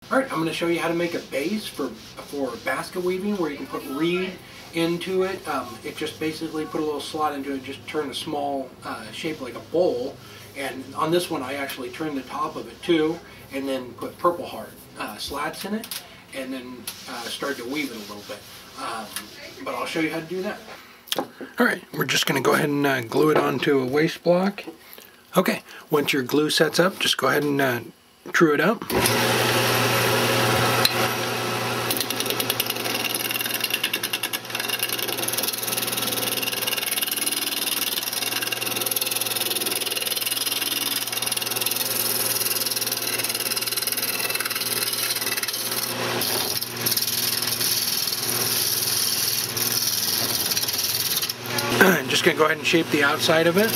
Alright, I'm going to show you how to make a base for basket weaving where you can put reed into it. It just basically put a little slot into it, just turn a small shape like a bowl. And on this one I actually turned the top of it too, and then put purple heart slats in it, and then started to weave it a little bit. But I'll show you how to do that. Alright, we're just going to go ahead and glue it onto a waste block. Okay, once your glue sets up, just go ahead and true it up. Just going to go ahead and shape the outside of it.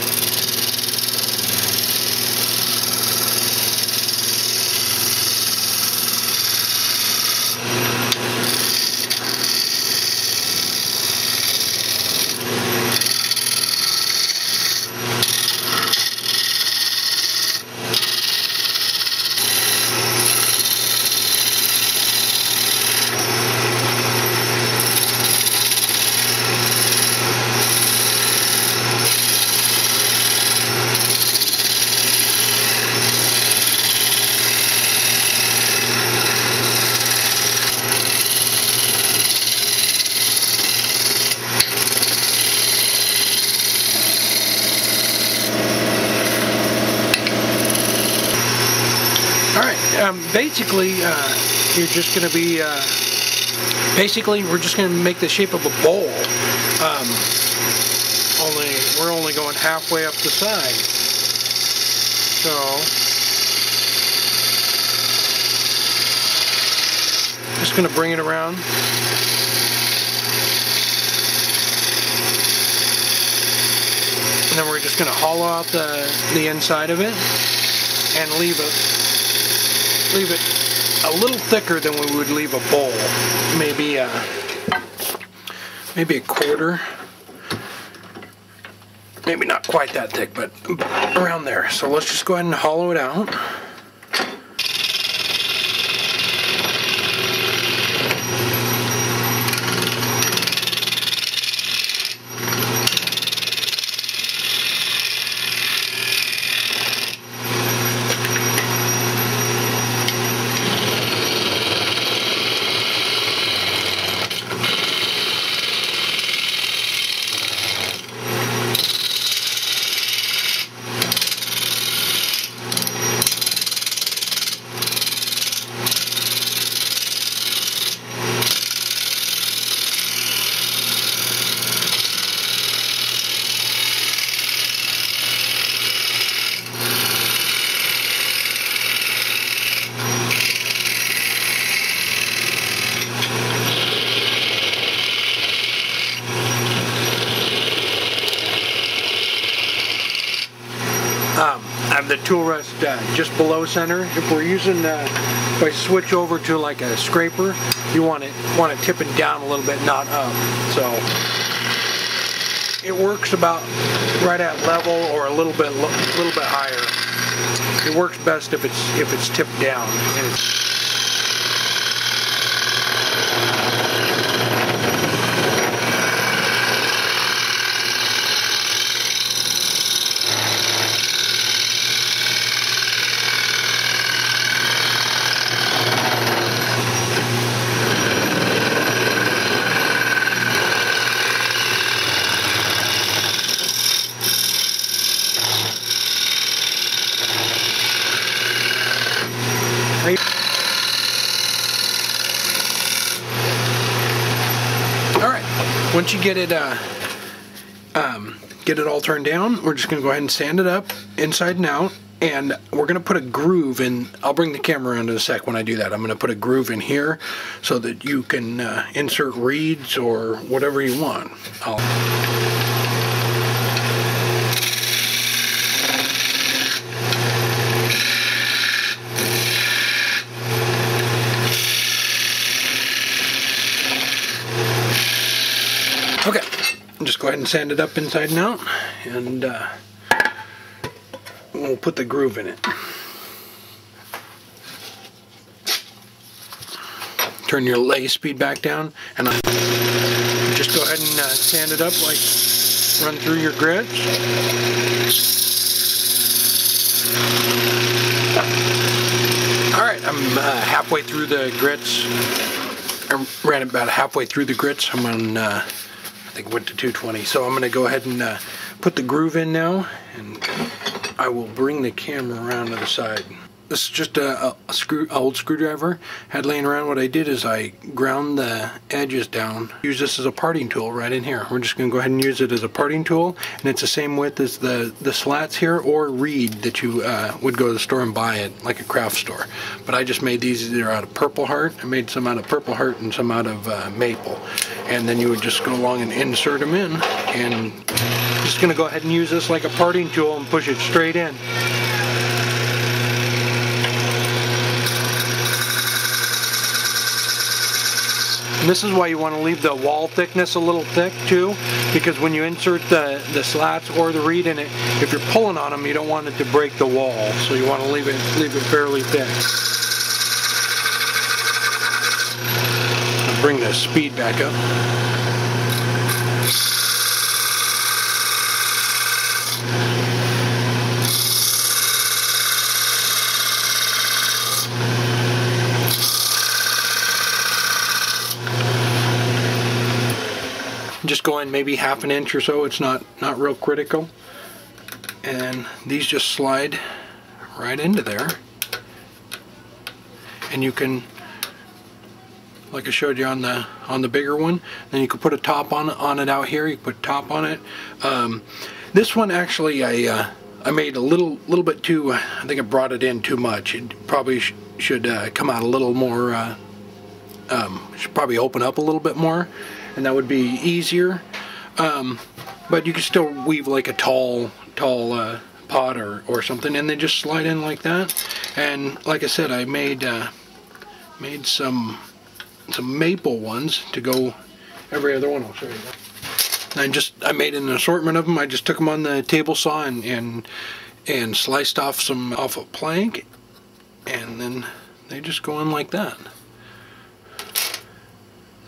Basically, you're just going to be, basically we're just going to make the shape of a bowl, we're only going halfway up the side, so just going to bring it around. And then we're just going to hollow out the inside of it and leave it a little thicker than we would leave a bowl. Maybe a quarter. Maybe not quite that thick, but around there. So let's just go ahead and hollow it out. I have the tool rest just below center. If we're using, if I switch over to like a scraper, you want it tipping down a little bit, not up. So it works about right at level or a little bit higher. It works best if it's tipped down. And it's once you get it all turned down, we're just going to go ahead and sand it up inside and out, and we're going to put a groove in. I'll bring the camera around in a sec when I do that. I'm going to put a groove in here so that you can insert reeds or whatever you want. Okay, just go ahead and sand it up inside and out, and we'll put the groove in it. turn your lathe speed back down, and just go ahead and sand it up, like run through your grits. Alright, I'm halfway through the grits. I ran about halfway through the grits. I'm on, I think it went to 220. So I'm going to go ahead and put the groove in now, and I will bring the camera around to the side. This is just a old screwdriver had laying around. What I did is I ground the edges down. Use this as a parting tool right in here. We're just going to go ahead and use it as a parting tool, and it's the same width as the slats here, or reed that you would go to the store and buy it, like a craft store. But I just made these either out of Purple Heart. I made some out of Purple Heart and some out of maple. And then you would just go along and insert them in, and I'm just going to go ahead and use this like a parting tool and push it straight in. And this is why you want to leave the wall thickness a little thick too, because when you insert the slats or the reed in it, if you're pulling on them, you don't want it to break the wall. So you want to leave it fairly thick. I'll bring the speed back up. Just go in maybe half an inch or so. It's not real critical, and these just slide right into there, and you can, like I showed you on the bigger one, then you could put a top on it out here. You can put a top on it. This one actually I made a little bit too, I think I brought it in too much. It probably should come out a little more, should probably open up a little bit more, and that would be easier. But you can still weave like a tall pot or something, and they just slide in like that. And like I said, I made some maple ones to go every other one. I'll show you that. I made an assortment of them. I just took them on the table saw and sliced off a plank, and then they just go in like that.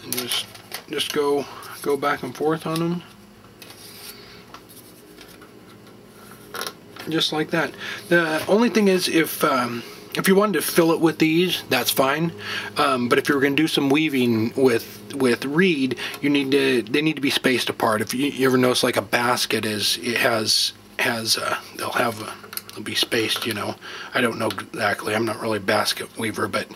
And just go back and forth on them, just like that. The only thing is, if you wanted to fill it with these, that's fine. But if you were going to do some weaving with reed, they need to be spaced apart. If you ever notice, like a basket they'll be spaced, you know. I don't know exactly. I'm not really a basket weaver, but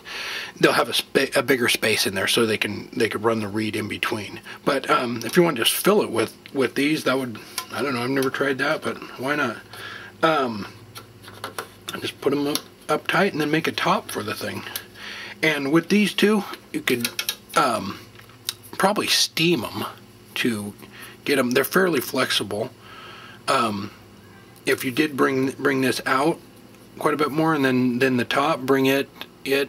they'll have a bigger space in there so they could run the reed in between. But if you want to just fill it with these, that would, I don't know. I've never tried that, but why not? Just put them up tight and then make a top for the thing. And with these two, you could probably steam them to get them. They're fairly flexible. If you did bring this out quite a bit more, and then the top, bring it you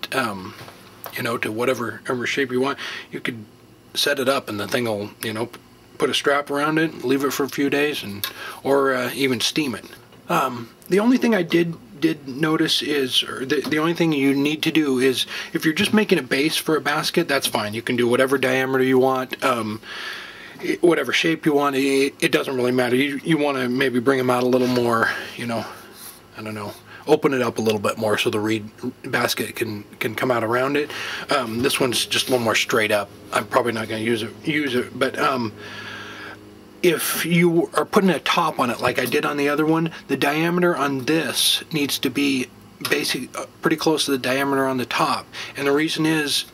know, to whatever shape you want, you could set it up and the thing will, you know, put a strap around it, leave it for a few days, or even steam it. The only thing I did notice is, or the only thing you need to do is, if you're just making a base for a basket, that's fine. You can do whatever diameter you want, whatever shape you want. It doesn't really matter. You want to maybe bring them out a little more, you know, I don't know, open it up a little bit more so the reed basket can come out around it. This one's just a little more straight up. I'm probably not going to use it, but if you are putting a top on it like I did on the other one, the diameter on this needs to be pretty close to the diameter on the top. And the reason is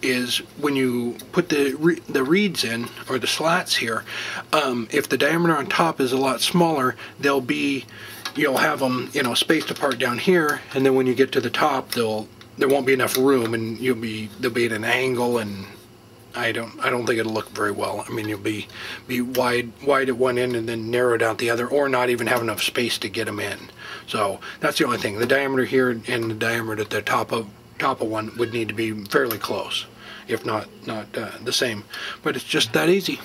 when you put the reeds in, or the slats here, if the diameter on top is a lot smaller, you'll have them, you know, spaced apart down here, and then when you get to the top, there won't be enough room, and they'll be at an angle, and I don't think it'll look very well. I mean, you'll be wide at one end and then narrowed out the other, or not even have enough space to get them in. So that's the only thing. The diameter here and the diameter at the top of one would need to be fairly close, if not the same. But it's just that easy.